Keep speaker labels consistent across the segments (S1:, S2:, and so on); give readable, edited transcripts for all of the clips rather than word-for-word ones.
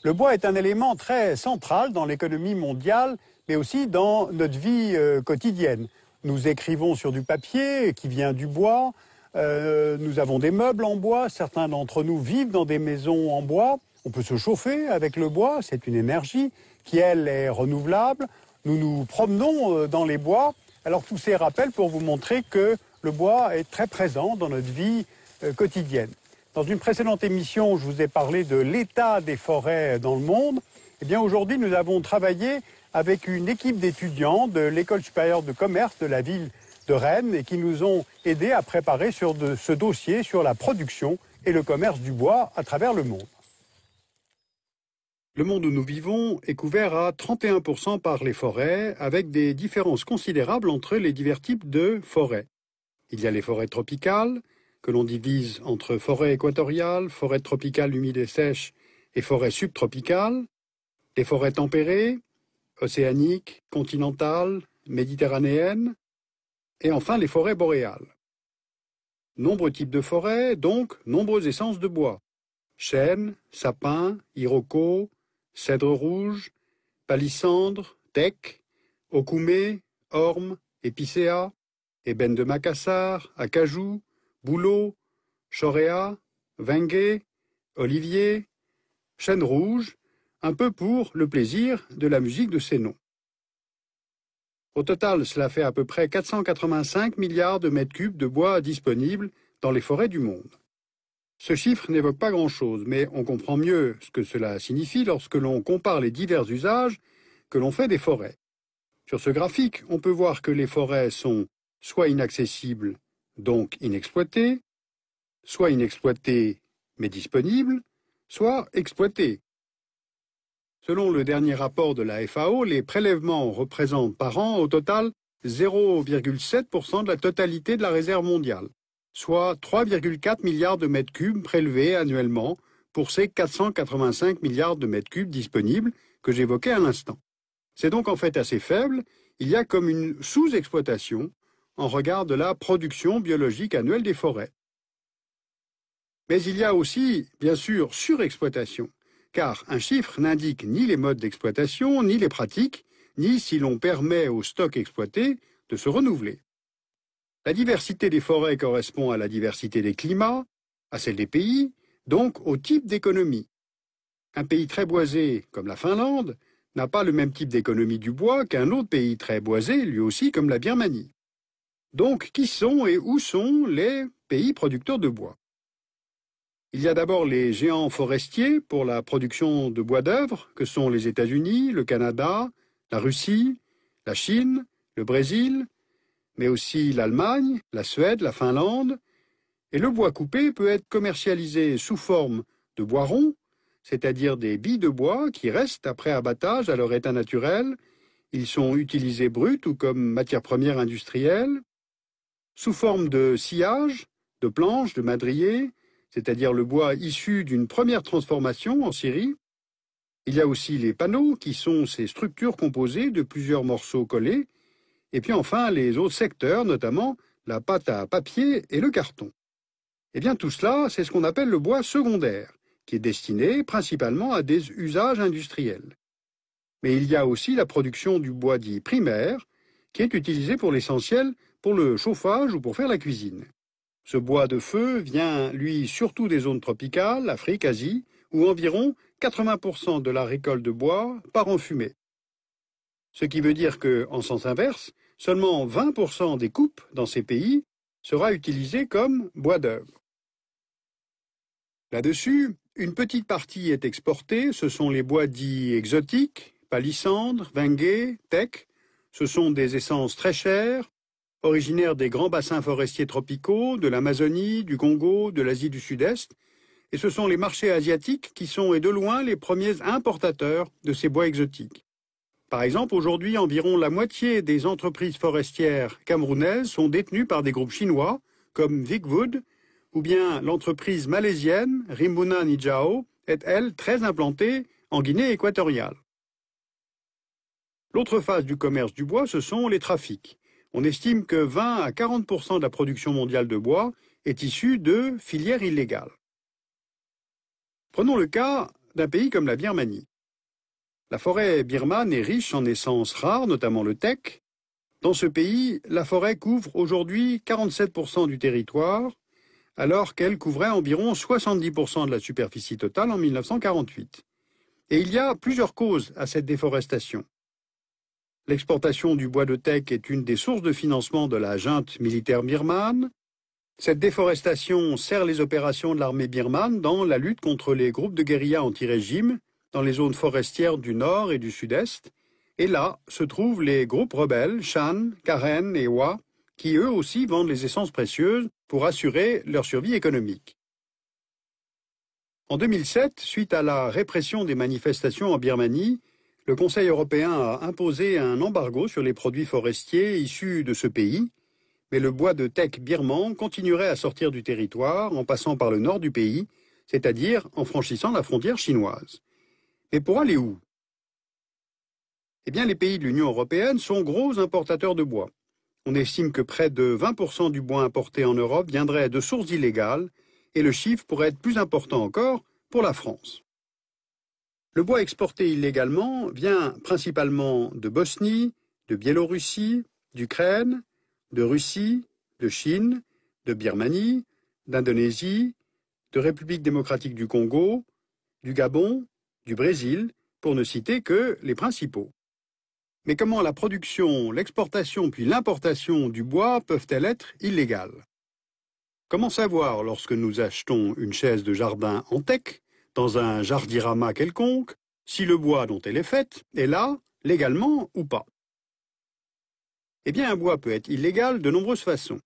S1: Le bois est un élément très central dans l'économie mondiale, mais aussi dans notre vie quotidienne. Nous écrivons sur du papier qui vient du bois, nous avons des meubles en bois, certains d'entre nous vivent dans des maisons en bois. On peut se chauffer avec le bois, c'est une énergie qui, elle, est renouvelable. Nous nous promenons dans les bois. Alors tous ces rappels pour vous montrer que le bois est très présent dans notre vie quotidienne. Dans une précédente émission, je vous ai parlé de l'état des forêts dans le monde. Eh bien, aujourd'hui, nous avons travaillé avec une équipe d'étudiants de l'École supérieure de commerce de la ville de Rennes et qui nous ont aidés à préparer ce dossier sur la production et le commerce du bois à travers le monde. Le monde où nous vivons est couvert à 31% par les forêts, avec des différences considérables entre les divers types de forêts. Il y a les forêts tropicales, que l'on divise entre forêts équatoriales, forêts tropicales humides et sèches et forêts subtropicales, les forêts tempérées, océaniques, continentales, méditerranéennes, et enfin les forêts boréales. Nombreux types de forêts, donc nombreuses essences de bois. Chênes, sapins, irocos, cèdre rouge, palissandre, teck, okoumé, orme, épicéa, ébène de Macassar, acajou, bouleau, choréa, vinguet, olivier, chêne rouge, un peu pour le plaisir de la musique de ces noms. Au total, cela fait à peu près 485 milliards de mètres cubes de bois disponibles dans les forêts du monde. Ce chiffre n'évoque pas grand-chose, mais on comprend mieux ce que cela signifie lorsque l'on compare les divers usages que l'on fait des forêts. Sur ce graphique, on peut voir que les forêts sont soit inaccessibles, donc inexploitées, soit inexploitées mais disponibles, soit exploitées. Selon le dernier rapport de la FAO, les prélèvements représentent par an au total 0,7% de la totalité de la réserve mondiale, soit 3,4 milliards de mètres cubes prélevés annuellement pour ces 485 milliards de mètres cubes disponibles que j'évoquais à l'instant. C'est donc en fait assez faible, il y a comme une sous-exploitation en regard de la production biologique annuelle des forêts. Mais il y a aussi, bien sûr, surexploitation, car un chiffre n'indique ni les modes d'exploitation, ni les pratiques, ni si l'on permet aux stocks exploités de se renouveler. La diversité des forêts correspond à la diversité des climats, à celle des pays, donc au type d'économie. Un pays très boisé, comme la Finlande, n'a pas le même type d'économie du bois qu'un autre pays très boisé, lui aussi comme la Birmanie. Donc, qui sont et où sont les pays producteurs de bois? Il y a d'abord les géants forestiers pour la production de bois d'œuvre, que sont les États-Unis, le Canada, la Russie, la Chine, le Brésil, mais aussi l'Allemagne, la Suède, la Finlande. Et le bois coupé peut être commercialisé sous forme de bois rond, c'est-à-dire des billes de bois qui restent après abattage à leur état naturel. Ils sont utilisés bruts ou comme matière première industrielle, sous forme de sciage, de planches, de madriers, c'est-à-dire le bois issu d'une première transformation en scierie. Il y a aussi les panneaux, qui sont ces structures composées de plusieurs morceaux collés, et puis enfin les autres secteurs, notamment la pâte à papier et le carton. Eh bien tout cela, c'est ce qu'on appelle le bois secondaire, qui est destiné principalement à des usages industriels. Mais il y a aussi la production du bois dit primaire, qui est utilisé pour l'essentiel pour le chauffage ou pour faire la cuisine. Ce bois de feu vient, lui, surtout des zones tropicales, Afrique, Asie, où environ 80% de la récolte de bois part en fumée. Ce qui veut dire que, en sens inverse, seulement 20% des coupes dans ces pays sera utilisé comme bois d'œuvre. Là-dessus, une petite partie est exportée, ce sont les bois dits exotiques, palissandre, vinguet, teck. Ce sont des essences très chères, originaires des grands bassins forestiers tropicaux, de l'Amazonie, du Congo, de l'Asie du Sud-Est, et ce sont les marchés asiatiques qui sont et de loin les premiers importateurs de ces bois exotiques. Par exemple, aujourd'hui, environ la moitié des entreprises forestières camerounaises sont détenues par des groupes chinois, comme Vicwood, ou bien l'entreprise malaisienne Rimbuna Nijao est, elle, très implantée en Guinée équatoriale. L'autre phase du commerce du bois, ce sont les trafics. On estime que 20 à 40% de la production mondiale de bois est issue de filières illégales. Prenons le cas d'un pays comme la Birmanie. La forêt birmane est riche en essences rares, notamment le teck. Dans ce pays, la forêt couvre aujourd'hui 47% du territoire, alors qu'elle couvrait environ 70% de la superficie totale en 1948. Et il y a plusieurs causes à cette déforestation. L'exportation du bois de teck est une des sources de financement de la junte militaire birmane. Cette déforestation sert les opérations de l'armée birmane dans la lutte contre les groupes de guérilla anti-régime dans les zones forestières du nord et du sud-est. Et là se trouvent les groupes rebelles Shan, Karen et Wa, qui eux aussi vendent les essences précieuses pour assurer leur survie économique. En 2007, suite à la répression des manifestations en Birmanie, le Conseil européen a imposé un embargo sur les produits forestiers issus de ce pays, mais le bois de teck birman continuerait à sortir du territoire en passant par le nord du pays, c'est-à-dire en franchissant la frontière chinoise. Mais pour aller où? Eh bien, les pays de l'Union européenne sont gros importateurs de bois. On estime que près de 20% du bois importé en Europe viendrait de sources illégales, et le chiffre pourrait être plus important encore pour la France. Le bois exporté illégalement vient principalement de Bosnie, de Biélorussie, d'Ukraine, de Russie, de Chine, de Birmanie, d'Indonésie, de République démocratique du Congo, du Gabon, du Brésil, pour ne citer que les principaux. Mais comment la production, l'exportation puis l'importation du bois peuvent-elles être illégales? Comment savoir lorsque nous achetons une chaise de jardin en teck, dans un jardirama quelconque, si le bois dont elle est faite est là, légalement ou pas? Eh bien, un bois peut être illégal de nombreuses façons.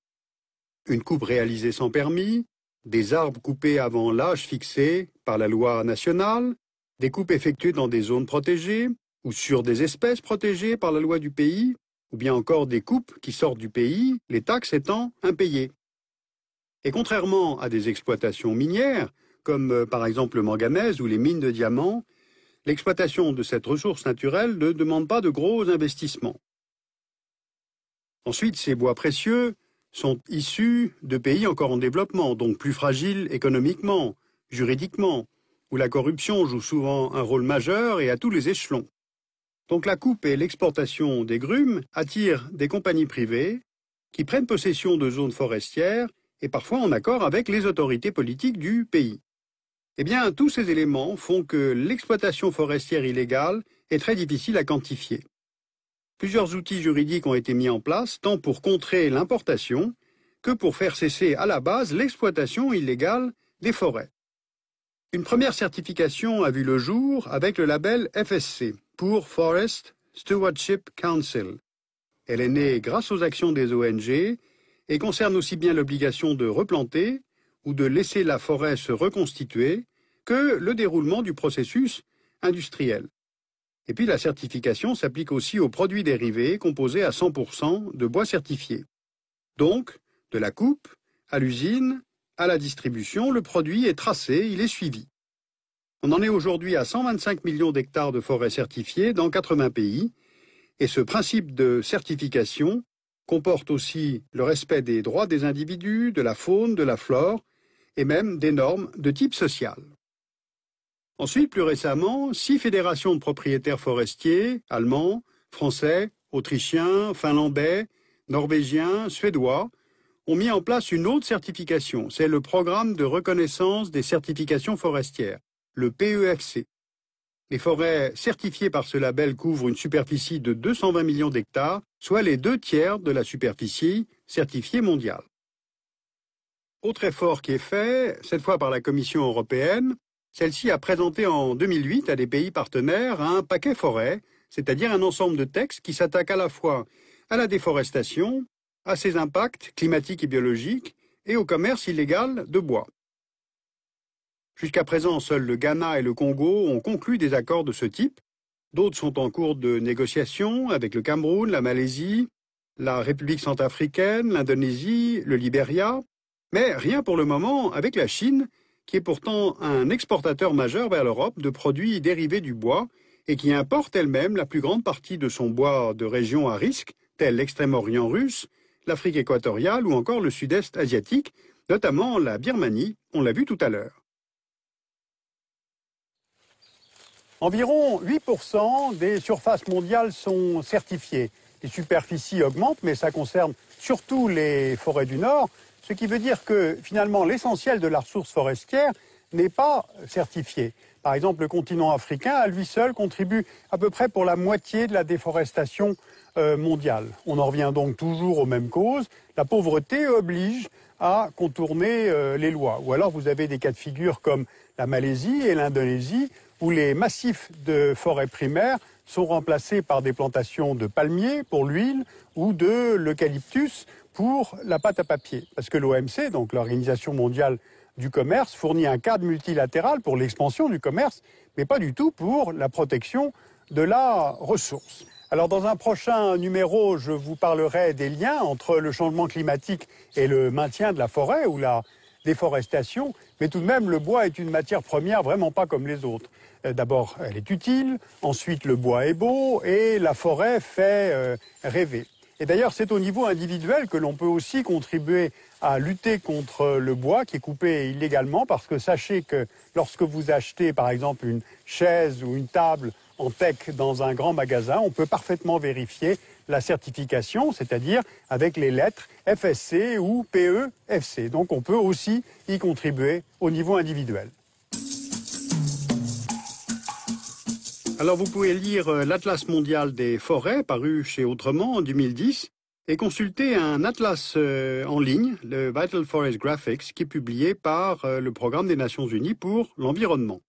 S1: Une coupe réalisée sans permis, des arbres coupés avant l'âge fixé par la loi nationale, des coupes effectuées dans des zones protégées ou sur des espèces protégées par la loi du pays, ou bien encore des coupes qui sortent du pays, les taxes étant impayées. Et contrairement à des exploitations minières, comme par exemple le manganèse ou les mines de diamants, l'exploitation de cette ressource naturelle ne demande pas de gros investissements. Ensuite, ces bois précieux sont issus de pays encore en développement, donc plus fragiles économiquement, juridiquement, où la corruption joue souvent un rôle majeur et à tous les échelons. Donc la coupe et l'exportation des grumes attirent des compagnies privées qui prennent possession de zones forestières et parfois en accord avec les autorités politiques du pays. Eh bien, tous ces éléments font que l'exploitation forestière illégale est très difficile à quantifier. Plusieurs outils juridiques ont été mis en place, tant pour contrer l'importation que pour faire cesser à la base l'exploitation illégale des forêts. Une première certification a vu le jour avec le label FSC, pour Forest Stewardship Council. Elle est née grâce aux actions des ONG et concerne aussi bien l'obligation de replanter ou de laisser la forêt se reconstituer que le déroulement du processus industriel. Et puis la certification s'applique aussi aux produits dérivés composés à 100% de bois certifié. Donc, de la coupe à l'usine, à la distribution, le produit est tracé, il est suivi. On en est aujourd'hui à 125 millions d'hectares de forêts certifiées dans 80 pays, et ce principe de certification comporte aussi le respect des droits des individus, de la faune, de la flore, et même des normes de type social. Ensuite, plus récemment, 6 fédérations de propriétaires forestiers, allemands, français, autrichiens, finlandais, norvégiens, suédois, ont mis en place une autre certification. C'est le programme de reconnaissance des certifications forestières, le PEFC. Les forêts certifiées par ce label couvrent une superficie de 220 millions d'hectares, soit les 2/3 de la superficie certifiée mondiale. Autre effort qui est fait, cette fois par la Commission européenne, celle-ci a présenté en 2008 à des pays partenaires un paquet forêt, c'est-à-dire un ensemble de textes qui s'attaquent à la fois à la déforestation, à ses impacts climatiques et biologiques, et au commerce illégal de bois. Jusqu'à présent, seuls le Ghana et le Congo ont conclu des accords de ce type. D'autres sont en cours de négociation avec le Cameroun, la Malaisie, la République centrafricaine, l'Indonésie, le Libéria, mais rien pour le moment avec la Chine, qui est pourtant un exportateur majeur vers l'Europe de produits dérivés du bois et qui importe elle-même la plus grande partie de son bois de régions à risque, telles l'Extrême-Orient russe, l'Afrique équatoriale ou encore le Sud-Est asiatique, notamment la Birmanie, on l'a vu tout à l'heure. Environ 8% des surfaces mondiales sont certifiées. Les superficies augmentent, mais ça concerne surtout les forêts du Nord, ce qui veut dire que finalement l'essentiel de la ressource forestière n'est pas certifié. Par exemple, le continent africain, à lui seul, contribue à peu près pour la moitié de la déforestation mondiale. On en revient donc toujours aux mêmes causes. La pauvreté oblige à contourner les lois. Ou alors vous avez des cas de figure comme la Malaisie et l'Indonésie, où les massifs de forêts primaires sont remplacés par des plantations de palmiers pour l'huile ou de l'eucalyptus pour la pâte à papier. Parce que l'OMC, donc l'Organisation mondiale du commerce, fournit un cadre multilatéral pour l'expansion du commerce, mais pas du tout pour la protection de la ressource. Alors dans un prochain numéro, je vous parlerai des liens entre le changement climatique et le maintien de la forêt ou la déforestation, mais tout de même le bois est une matière première vraiment pas comme les autres. D'abord, elle est utile, ensuite le bois est beau et la forêt fait rêver. Et d'ailleurs, c'est au niveau individuel que l'on peut aussi contribuer à lutter contre le bois qui est coupé illégalement, parce que sachez que lorsque vous achetez par exemple une chaise ou une table en teck dans un grand magasin, on peut parfaitement vérifier la certification, c'est-à-dire avec les lettres FSC ou PEFC. Donc on peut aussi y contribuer au niveau individuel. Alors vous pouvez lire l'Atlas mondial des forêts, paru chez Autrement en 2010, et consulter un atlas en ligne, le Vital Forest Graphics, qui est publié par le Programme des Nations Unies pour l'environnement.